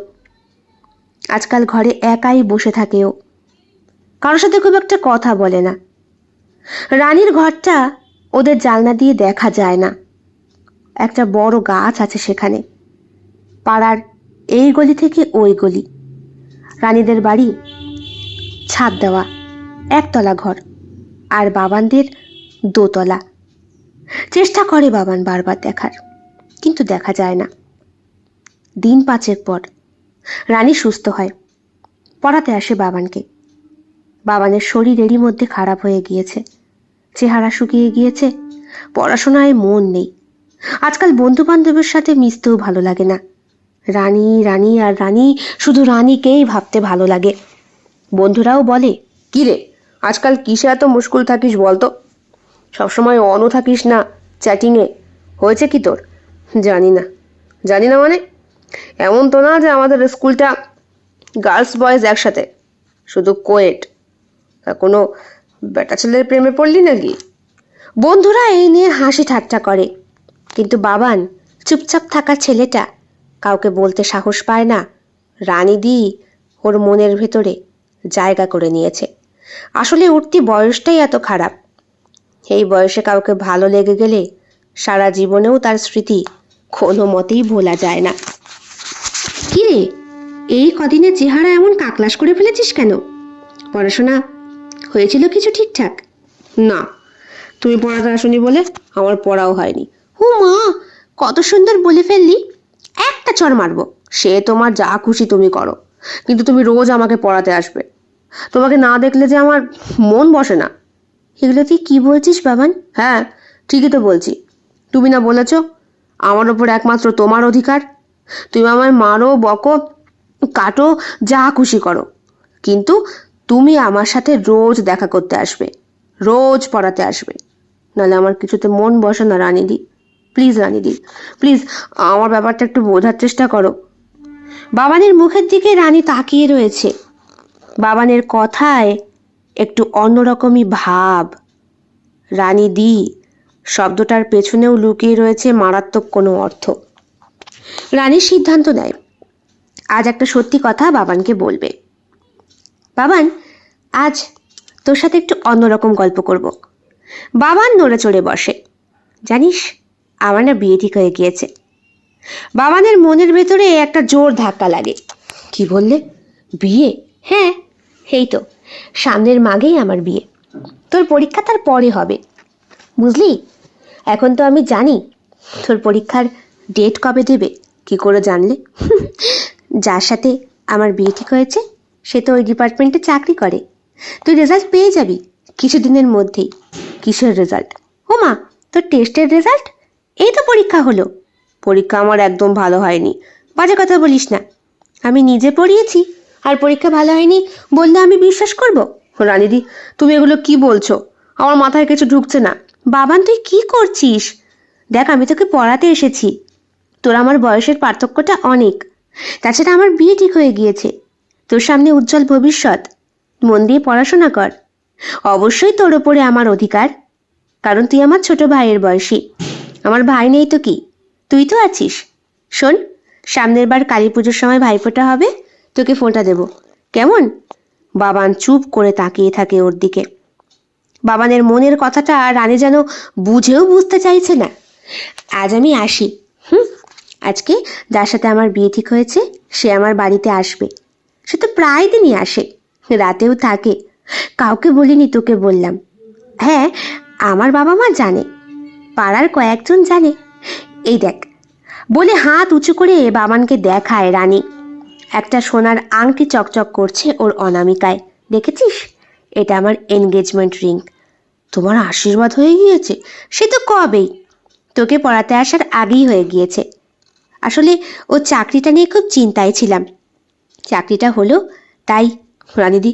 Speaker 1: আজকাল ঘরে একাই বসে থাকে ও, কারোর সাথে খুব একটা কথা বলে না। রানীর ঘরটা ওদের জানলা দিয়ে দেখা যায় না। একটা বড় গাছ আছে সেখানে। পাড়ার এই গলি থেকে ওই গলি। রানীদের বাড়ি ছাদ দেওয়া, একতলা ঘর, আর বাবানদের দোতলা। চেষ্টা করে বাবান বারবার দেখার, কিন্তু দেখা যায় না। দিন 5 পর রানী সুস্থ হয়, পড়াতে আসে বাবানকে। বাবানের শরীর এরই মধ্যে খারাপ হয়ে গিয়েছে, চেহারা শুকিয়ে গিয়েছে, পড়াশোনায় মন নেই। আজকাল বন্ধু বান্ধবের সাথে মিশতেও ভালো লাগে না। রানী রানী আর রানী, শুধু রানীকেই ভাবতে ভালো লাগে। বন্ধুরাও বলে, কি রে আজকাল কিসে এত মুশকুল থাকিস বলতো? সবসময় অনও থাকিস না চ্যাটিংয়ে, হয়েছে কি তোর? জানি না মানে এমন তো না যে আমাদের স্কুলটা গার্লস বয়েজ একসাথে, শুধু কোয়েট। তা কোনো বেটা ছেলের প্রেমে পড়লি নাকি? বন্ধুরা এই নিয়ে হাসি ঠাট্টা করে, কিন্তু বাবান চুপচাপ থাকা ছেলেটা কাউকে বলতে সাহস পায় না রানীদি ওর মনের ভেতরে জায়গা করে নিয়েছে। আসলে উঠতি বয়সটাই এত খারাপ। এই বয়সে কাউকে ভালো লেগে গেলে সারা জীবনেও তার স্মৃতি কোনো মতেই ভোলা যায় না। কিরে, এই কদিনে চেহারা এমন কাকলাস করে ফেলেছিস কেন? পড়াশোনা হয়েছিল কিছু ঠিকঠাক?
Speaker 2: না, তুমি পড়াতে আসনি বলে আমার পড়াও হয়নি।
Speaker 1: ও মা, কত সুন্দর বলে ফেললি। একটা চড় মারবো।
Speaker 2: সে তোমার যা খুশি তুমি করো, কিন্তু তুমি রোজ আমাকে পড়াতে আসবে। তোমাকে না দেখলে যে আমার মন বসে না।
Speaker 1: এগুলো তুই কি বলছিস বাবান?
Speaker 2: হ্যাঁ, ঠিকই তো বলছি। তুমি না বলেছ আমার ওপর একমাত্র তোমার অধিকার। তুমি আমায় মারো, বকো, কাটো, যা খুশি করো, কিন্তু তুমি আমার সাথে রোজ দেখা করতে আসবে, রোজ পড়াতে আসবে। নাহলে আমার কিছুতে মন বসে না রানীদি। প্লিজ রানীদি, প্লিজ আমার ব্যাপারটা একটু বোঝার চেষ্টা করো।
Speaker 1: বাবানের মুখের দিকে রানী তাকিয়ে রয়েছে। বাবানের কথায় একটু অন্যরকমই ভাব।
Speaker 2: রানীদি শব্দটার পেছনেও লুকিয়ে রয়েছে মারাত্মক কোনো অর্থ।
Speaker 1: রানীর সিদ্ধান্ত নেয় আজ একটা সত্যি কথা বাবানকে বলবে। বাবান, আজ তোর সাথে একটু অন্যরকম গল্প করব। বাবান নড়ে চড়ে বসে। জানিস, আমার না বিয়ে ঠিক হয়ে গিয়েছে। বাবানের মনের ভেতরে একটা জোর ধাক্কা লাগে।
Speaker 2: কি বললে? বিয়ে?
Speaker 1: হ্যাঁ, এই তো সামনের মাঘেই আমার বিয়ে। তোর পরীক্ষা তার পরে হবে, বুঝলি? এখন তো আমি জানি তোর পরীক্ষার ডেট কবে দেবে।
Speaker 2: কি করে জানলে?
Speaker 1: যার সাথে আমার বিয়ে ঠিক হয়েছে সে তো ওই ডিপার্টমেন্টে চাকরি করে। তুই রেজাল্ট পেয়ে যাবি কিছুদিনের মধ্যেই।
Speaker 2: কিসের রেজাল্ট?
Speaker 1: ও মা, তোর টেস্টের রেজাল্ট? এই তো পরীক্ষা হলো।
Speaker 2: পরীক্ষা আমার একদম ভালো হয়নি।
Speaker 1: বাজে কথা বলিস না। আমি নিজে পড়িয়েছি আর পরীক্ষা ভালো হয়নি বললে আমি বিশ্বাস করব?
Speaker 2: রানীদি, তুমি এগুলো কি বলছো? আমার মাথায় কিছু ঢুকছে না।
Speaker 1: বাবান, তুই কি করছিস? দেখ, আমি তোকে পড়াতে এসেছি। তোর আমার বয়সের পার্থক্যটা অনেক। তাছাড়া আমার বিয়ে ঠিক হয়ে গিয়েছে। তোর সামনে উজ্জ্বল ভবিষ্যৎ। মন দিয়ে পড়াশোনা কর। অবশ্যই তোর ওপরে আমার অধিকার, কারণ তুই আমার ছোট ভাইয়ের বয়সী। আমার ভাই নেই তো কি, তুই তো আছিস। শোন, সামনের বার কালী পুজোর সময় ভাইফোঁটা হবে, তোকে ফোঁটা দেব, কেমন?
Speaker 2: বাবান চুপ করে তাকিয়ে থাকে ওর দিকে।
Speaker 1: বাবানের মনের কথাটা রানী যেন বুঝেও বুঝতে চাইছে না। আজ আমি আসি। আজকে যার সাথে আমার বিয়ে ঠিক হয়েছে সে আমার বাড়িতে আসবে। সে তো প্রায় দিনই আসে, রাতেও থাকে। কাউকে বলিনি, তোকে বললাম। হ্যাঁ, আমার বাবা মা জানে, পাড়ার কয়েকজন জানে। এই দেখ, বলে হাত উঁচু করে বাবানকে দেখায় রানী। একটা সোনার আংটি চকচক করছে ওর অনামিকায়। দেখেছিস? এটা আমার এনগেজমেন্ট রিং।
Speaker 2: তোমার আশীর্বাদ হয়ে গিয়েছে?
Speaker 1: সে তো কবেই, তোকে পড়াতে আসার আগেই হয়ে গিয়েছে। আসলে ও চাকরিটা নিয়ে খুব চিন্তায় ছিলাম। চাকরিটা হলো তাই।
Speaker 2: রানীদি,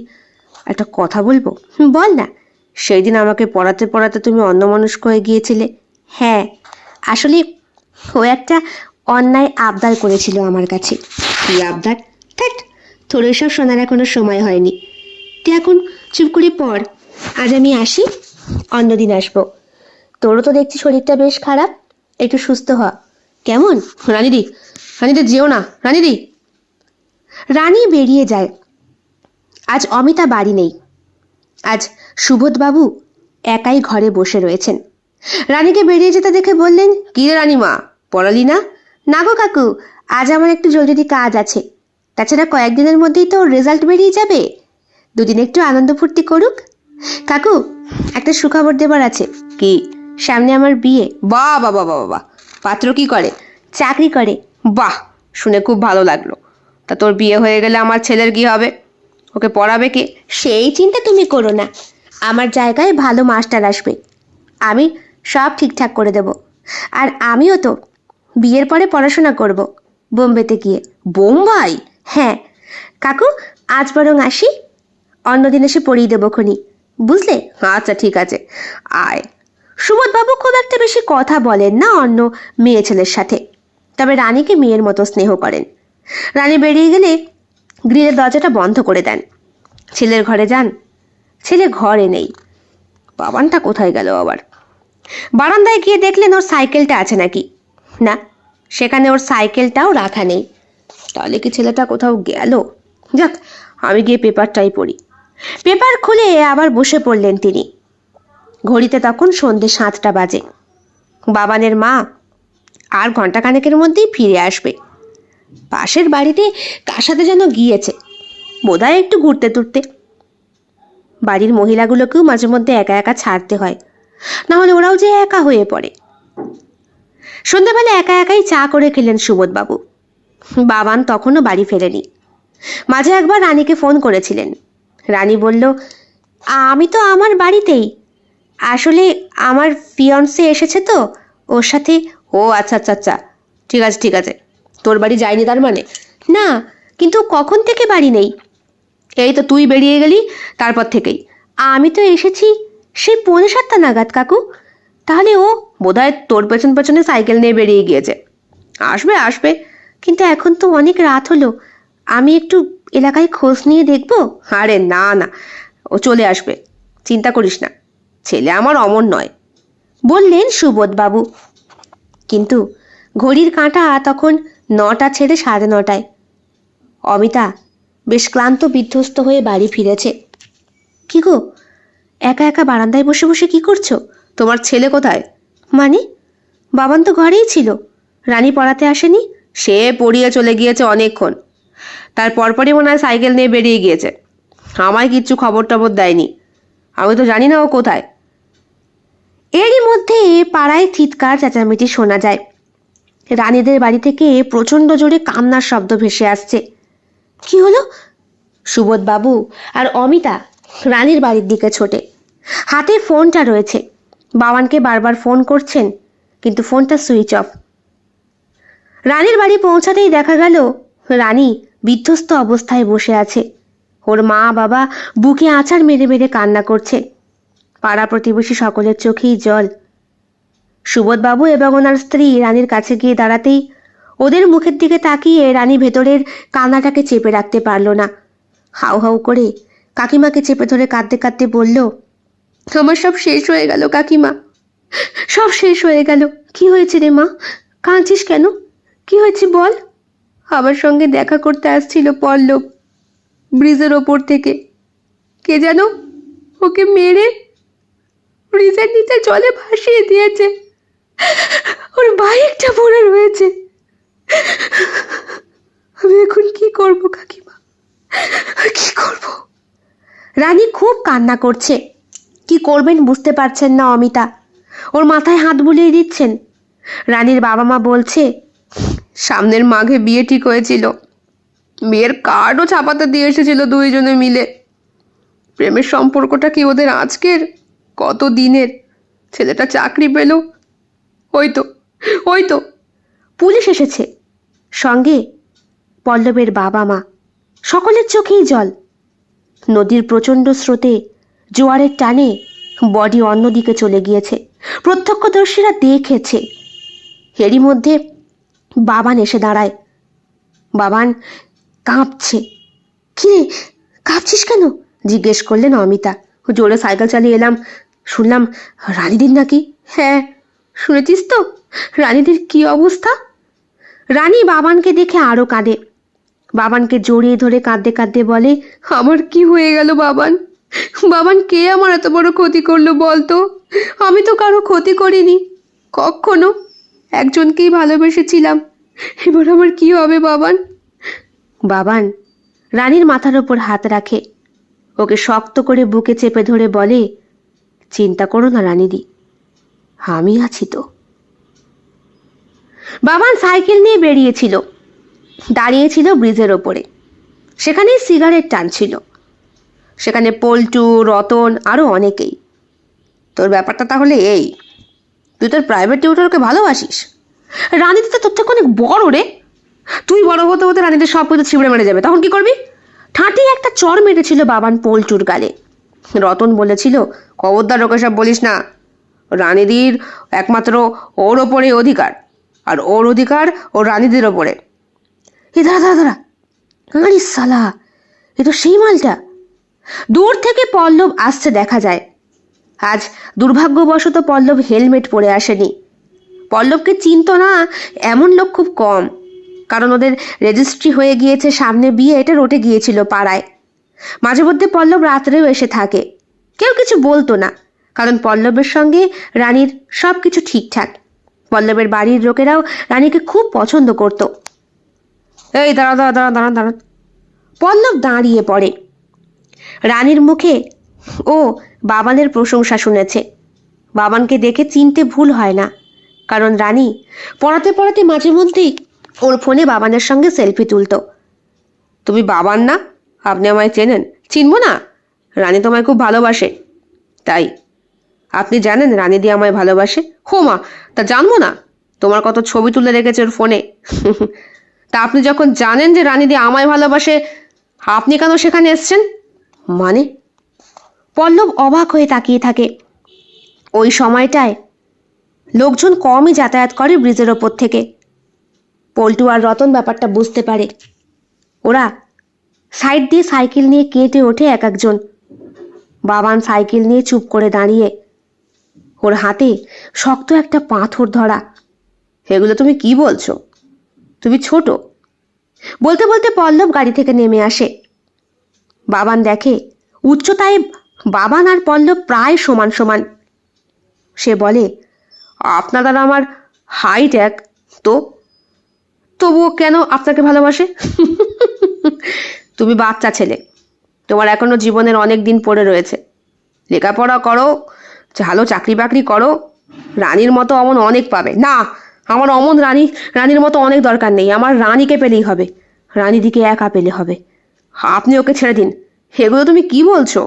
Speaker 2: একটা কথা বলবো?
Speaker 1: বল না।
Speaker 2: সেই দিন আমাকে পড়াতে পড়াতে তুমি অন্যমনস্ক হয়ে গিয়েছিলে।
Speaker 1: হ্যাঁ, আসলে ও একটা অন্যায় আবদার করেছিল আমার কাছে।
Speaker 2: কি আবদার?
Speaker 1: ধ্যাৎ, তোর এসব শোনার এখনো সময় হয়নি। তুই এখন চুপ করে পড়। আজ আমি আসি, অন্যদিন আসবো। তোরও তো দেখছি শরীরটা বেশ খারাপ, একটু সুস্থ হ, কেমন?
Speaker 2: রানীদি, রানীদি যেও না, রানীদি।
Speaker 1: রানী বেরিয়ে যায়। আজ অমিতা বাড়ি নেই। আজ সুবোধবাবু একাই ঘরে বসে রয়েছেন। রানীকে বেরিয়ে যেতে দেখে বললেন,
Speaker 2: কি রে রানীমা, পড়ালি না?
Speaker 1: না গো কাকু, আজ আমার একটু জরুরি কাজ আছে। তাছাড়া কয়েকদিনের মধ্যেই তো রেজাল্ট বেরিয়ে যাবে। দুদিন একটু আনন্দ ফুর্তি করুক। কাকু, একটা সুখবর দেবার আছে।
Speaker 2: কি?
Speaker 1: সামনে আমার বিয়ে।
Speaker 2: বাহ বাহ বাহ বাহ বাহ! পাত্র কি করে?
Speaker 1: চাকরি করে।
Speaker 2: বাহ, শুনে খুব ভালো লাগলো। তা তোর বিয়ে হয়ে গেলে আমার ছেলের কি হবে? ওকে পড়াবে কে?
Speaker 1: সেই চিন্তা তুমি করো না, আমার জায়গায় ভালো মাস্টার আসবে। আমি সব ঠিকঠাক করে দেব। আর আমিও তো বিয়ের পরে পড়াশোনা করব, বোম্বেতে গিয়ে।
Speaker 2: বোম্বাই?
Speaker 1: হ্যাঁ কাকু, আজ বরং আসি, অন্যদিন এসে পড়িয়ে দেবো খনি, বুঝলে?
Speaker 2: আচ্ছা ঠিক আছে, আয়।
Speaker 1: সুবোধবাবু খুব একটা বেশি কথা বলেন না অন্য মেয়ে ছেলের সাথে, তবে রানীকে মেয়ের মতো স্নেহ করেন। রানী বেরিয়ে গেলে গ্রিলের দরজাটা বন্ধ করে দেন। ছেলের ঘরে যান। ছেলে ঘরে নেই।
Speaker 2: বাবানটা কোথায় গেল আবার?
Speaker 1: বারান্দায় গিয়ে দেখলেন ওর সাইকেলটা আছে নাকি। না, সেখানে ওর সাইকেলটাও রাখা নেই।
Speaker 2: তাহলে কি ছেলেটা কোথাও গেল? যাক, আমি গিয়ে পেপারটাই পড়ি।
Speaker 1: পেপার খুলে আবার বসে পড়লেন তিনি। ঘড়িতে তখন সন্ধে 7টা বাজে। বাবানের মা আর ঘন্টাখানেকের মধ্যেই ফিরে আসবে। পাশের বাড়িতে কার সাথে যেন গিয়েছে, বোধহয় একটু ঘুরতে তুরতে। বাড়ির মহিলাগুলোকেও মাঝে মধ্যে একা একা ছাড়তে হয়, না হলে ওরাও যে একা হয়ে পড়ে। সন্ধ্যাবেলা একা একাই চা করে খেলেন সুবোধবাবু। বাবান তখনও বাড়ি ফেরেনি। মাঝে একবার রানীকে ফোন করেছিলেন। রানী বলল, আমি তো আমার বাড়িতেই, আসলে আমার ফিয়ন্সে এসেছে তো, ওর সাথে।
Speaker 2: ও আচ্ছা আচ্ছা আচ্ছা, ঠিক আছে ঠিক আছে। তোর বাড়ি যায়নি তার মানে?
Speaker 1: না, কিন্তু কখন থেকে বাড়ি নেই?
Speaker 2: এই তো তুই বেরিয়ে গেলি তারপর থেকেই।
Speaker 1: আমি তো এসেছি সেই 7:45 নাগাদ কাকু। তাহলে ও
Speaker 2: বোধহয় তোর পেছন পেছনে সাইকেল নিয়ে বেরিয়ে গিয়েছে। আসবে আসবে।
Speaker 1: কিন্তু এখন তো অনেক রাত হলো, আমি একটু এলাকায় খোঁজ নিয়ে দেখব।
Speaker 2: আরে না না, ও চলে আসবে, চিন্তা করিস না। ছেলে আমার অমন নয়,
Speaker 1: বললেন সুবোধবাবু। কিন্তু ঘড়ির কাঁটা তখন 9টা ছেড়ে 9:30। অমিতা বেশ ক্লান্ত বিধ্বস্ত হয়ে বাড়ি ফিরেছে। কি গো, একা একা বারান্দায় বসে বসে কি করছো?
Speaker 2: তোমার ছেলে কোথায়?
Speaker 1: মানে, বাবান তো ঘরেই ছিল, রানী পড়াতে আসেনি?
Speaker 2: সে পড়িয়ে চলে গিয়েছে অনেকক্ষণ, তার পরপরই মনে হয় সাইকেল নিয়ে বেরিয়ে গিয়েছে। আমায় কিচ্ছু খবর টবর দেয়নি, আমি তো জানি না ও কোথায়।
Speaker 1: এরই মধ্যে পাড়ায় চিৎকার চেঁচামেচি শোনা যায়। রানীদের বাড়ি থেকে প্রচণ্ড জোরে কান্নার শব্দ ভেসে আসছে। কি হলো? সুবোধবাবু আর অমিতা রানীর বাড়ির দিকে ছোটে। হাতে ফোনটা রয়েছে, বাবানকে বারবার ফোন করছেন, কিন্তু ফোনটা সুইচ অফ। রানীর বাড়ি পৌঁছাতেই দেখা গেল রানী বিধ্বস্ত অবস্থায় বসে আছে। ওর মা বাবা বুকে আছাড় মেরে মেরে কান্না করছে। পাড়া প্রতিবেশী সকলের চোখেই জল। সুবোধবাবু এবং ওনার স্ত্রী রানীর কাছে গিয়ে দাঁড়াতেই ওদের মুখের দিকে তাকিয়ে রানী ভেতরের কান্নাটাকে চেপে রাখতে পারল না। হাউ হাউ করে কাকিমাকে চেপে ধরে কাঁদতে কাঁদতে বলল, আমার সব শেষ হয়ে গেল কাকিমা, সব শেষ হয়ে গেল। কি হয়েছে রে মা, কাঁদছিস কেন? কি হয়েছে বল? আমার সঙ্গে দেখা করতে আসছিল পল্লব, ব্রিজের ওপর থেকে। কে যেন ওকে মেরে ব্রিজের নিচে জলে ভাসিয়ে দিয়েছে। ওর বাইকটা পড়ে রয়েছে। আমি এখন কি করব কাকিমা, কি করব? রানী খুব কান্না করছে। কি করবেন বুঝতে পারছেন না অমিতা। ওর মাথায় হাত বুলিয়ে দিচ্ছেন। রানীর বাবা মা বলছে,
Speaker 2: সামনের মাঘে বিয়ে ঠিক হয়েছিল, বিয়ের কার্ডও ছাপাতে দিয়ে এসেছিল দুইজনে মিলে। প্রেমের সম্পর্কটা কি ওদের আজকের, কত দিনের? ছেলেটা চাকরি পেল, ওই তো ওই তো
Speaker 1: পুলিশ এসেছে, সঙ্গে পল্লবের বাবা মা। সকলের চোখেই জল। নদীর প্রচণ্ড স্রোতে জোয়ারের টানে বডি অন্যদিকে চলে গিয়েছে। প্রত্যক্ষদর্শীরা দেখেছে। এরই মধ্যে বাবান এসে দাঁড়ায়। বাবান কাঁপছে। কিরে, কাঁপছিস কেন? জিজ্ঞেস করলেন অমিতা।
Speaker 2: জোরে সাইকেল চালিয়ে এলাম, শুনলাম রানীদির নাকি।
Speaker 1: হ্যাঁ, শুনেছিস তো রানীদের কি অবস্থা? রানী বাবানকে দেখে আরো কাঁদে। বাবানকে জড়িয়ে ধরে কাঁদতে কাঁদতে বলে, আমার কি হয়ে গেল বাবান? বাবান, কে আমার এত বড় ক্ষতি করলো বলতো? আমি তো কারো ক্ষতি করিনি কখনো, একজনকেই ভালোবেসেছিলাম। এবার আমার কি হবে বাবান? বাবান রানীর মাথার ওপর হাত রাখে, ওকে শক্ত করে বুকে চেপে ধরে বলে, চিন্তা করো না রানীদি, আমি আছি তো। বাবান সাইকেল নিয়ে বেরিয়েছিল, দাঁড়িয়েছিল ব্রিজের ওপরে। সেখানে সিগারেট টানছিল। সেখানে পল্টু, রতন, আরো অনেকেই।
Speaker 2: তোর ব্যাপারটা তাহলে এই, তুই তোর প্রাইভেট টিউটরকে ভালোবাসিস?
Speaker 1: রানীদি তো তোর থেকে অনেক বড় রে।
Speaker 2: তুই বড় হতে হতে রানীদের সব কিছু ছিঁড়ে মেরে যাবে, তখন কি করবি?
Speaker 1: ঠাঁটি একটা চর মেরেছিল বাবান পল্টুর গালে।
Speaker 2: রতন বলেছিল, খবরদার ওকে সব বলিস না, রানীদির একমাত্র ওর ওপরে অধিকার, আর ওর অধিকার ও রানীদের ওপরে।
Speaker 1: এ দাঁড়া দাঁড়া দাঁড়া, আরে সালা, এ তো সেই মালটা। দূর থেকে পল্লব আসছে দেখা যায়। আজ দুর্ভাগ্যবশত পল্লব হেলমেট পরে আসেনি। পল্লবকে চিনত না এমন লোক খুব কম, কারণ ওদের রেজিস্ট্রি হয়ে গিয়েছে, সামনে বিয়ে, এটা রটে গিয়েছিল পাড়ায়। মাঝে মধ্যে পল্লব রাত্রেও এসে থাকে। কেউ কিছু বলতো না, কারণ পল্লবের সঙ্গে রানীর সব কিছু ঠিকঠাক। পল্লবের বাড়ির লোকেরাও রানীকে খুব পছন্দ করত।
Speaker 2: এই দাঁড়া দাঁড়া দাঁড়া দাঁড়া দাঁড়া।
Speaker 1: পল্লব দাঁড়িয়ে পড়ে। রানীর মুখে ও বাবানের প্রশংসা শুনেছে। বাবানকে দেখে চিনতে ভুল হয় না, কারণ রানী পড়াতে পড়াতে মাঝে মধ্যেই ওর ফোনে বাবানের সঙ্গে সেলফি তুলতো।
Speaker 2: তুমি বাবান না? আপনি আমায় চেনেন? চিনবো না? রানী তোমায় খুব ভালোবাসে। তাই? আপনি জানেন রানী দি আমায় ভালোবাসে? হো মা, তা জানবো না? তোমার কত ছবি তুলে রেখেছে ওর ফোনে। তা আপনি যখন জানেন যে রানী দি আমায় ভালোবাসে, আপনি কেন সেখানে এসছেন?
Speaker 1: মানে? পল্লব অবাক হয়ে তাকিয়ে থাকে। ওই সময়টায় লোকজন কমই যাতায়াত করে ব্রিজের ওপর থেকে। পল্টু আর রতন ব্যাপারটা বুঝতে পারে। ওরা সাইড দিয়ে সাইকেল নিয়ে কেটে ওঠে এক একজন। বাবান সাইকেল নিয়ে চুপ করে দাঁড়িয়ে, ওর হাতে শক্ত একটা পাথর ধরা।
Speaker 2: এগুলো তুমি কি বলছো? তুমি ছোট।
Speaker 1: বলতে বলতে পল্লব গাড়ি থেকে নেমে আসে। বাবান দেখে উচ্চতায় বাবান আর পল্লব প্রায় সমান সমান। সে বলে,
Speaker 2: আপনার আর আমার হাইট এক, তো তবুও কেন আপনাকে ভালোবাসে? তুমি বাচ্চা ছেলে, তোমার এখনো জীবনের অনেক দিন পড়ে রয়েছে। লেখাপড়া করো, ভালো চাকরি বাকরি করো, রানীর মতো অমন অনেক পাবে। না, আমার অমন রানীর মতো অনেক দরকার নেই। আমার রানীকে পেলেই হবে, রানীদিকে একা পেলে হবে। আপনি ওকে ছেড়ে দিন। এগুলো তুমি কি বলছো?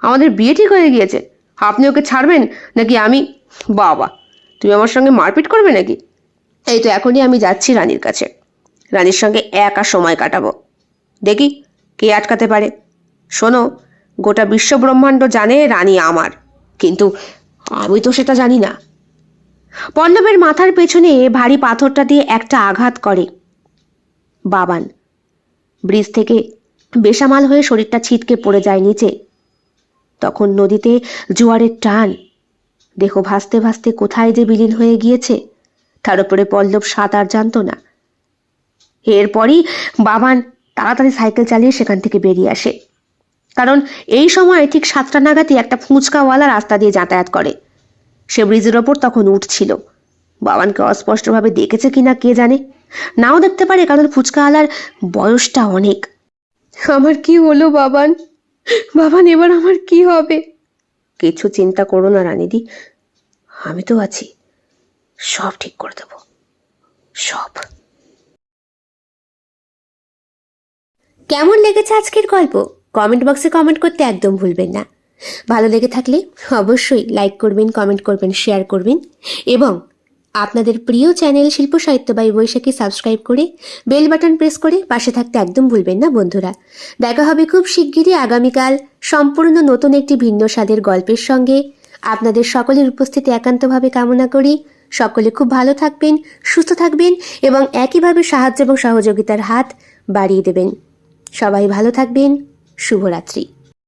Speaker 2: আমাদের বিয়ে ঠিক হয়ে গিয়েছে, আপনি ওকে ছাড়বেন নাকি আমি? বাবা, তুমি আমার সঙ্গে মারপিট করবে নাকি? এই তো এখনই আমি যাচ্ছি রানীর কাছে, রানীর সঙ্গে একা সময় কাটাবো। দেখি কে আটকাতে পারে। শোনো, গোটা বিশ্ব ব্রহ্মাণ্ড জানে রানী আমার, কিন্তু আমি তো সেটা জানি না।
Speaker 1: পল্লবের মাথার পেছনে ভারী পাথরটা দিয়ে একটা আঘাত করে বাবান। ব্রিজ থেকে বেসামাল হয়ে শরীরটা ছিটকে পড়ে যায় নিচে। তখন নদীতে জোয়ারের টান, দেহ ভাসতে ভাসতে কোথায় যে বিলীন হয়ে গিয়েছে, তার উপরে পল্লব সাঁতার জানতো না। এরপরই বাবান তাড়াতাড়ি সাইকেল চালিয়ে সেখান থেকে বেরিয়ে আসে, কারণ এই সময় ঠিক 7টা নাগাদই একটা ফুচকাওয়ালা রাস্তা দিয়ে যাতায়াত করে। সে ব্রিজের ওপর তখন উঠছিল। বাবানকে অস্পষ্টভাবে দেখেছে কিনা কে জানে, নাও দেখতে পারে, কারণ ফুচকাওয়ালার বয়সটা অনেক।
Speaker 2: আমার কি হলো বাবান? বাবান, এবার আমার কি হবে? কিছু চিন্তা করো না রানীদি, আমি তো আছি, সব ঠিক করে দেবো, সব।
Speaker 1: কেমন লেগেছে আজকের গল্প? কমেন্ট বক্সে কমেন্ট করতে একদম ভুলবেন না। ভালো লেগে থাকলে অবশ্যই লাইক করবেন, কমেন্ট করবেন, শেয়ার করবেন এবং আপনাদের প্রিয় চ্যানেল শিল্প সাহিত্য বাই বৈশাখী সাবস্ক্রাইব করে বেল বাটন প্রেস করে পাশে থাকতে একদম ভুলবেন না বন্ধুরা। দেখা হবে খুব শিগগিরই আগামীকাল সম্পূর্ণ নতুন একটি ভিন্ন স্বাদের গল্পের সঙ্গে। আপনাদের সকলের উপস্থিতি একান্তভাবে কামনা করি। সকলে খুব ভালো থাকবেন, সুস্থ থাকবেন এবং একইভাবে সাহায্য এবং সহযোগিতার হাত বাড়িয়ে দেবেন। সবাই ভালো থাকবেন। শুভরাত্রি।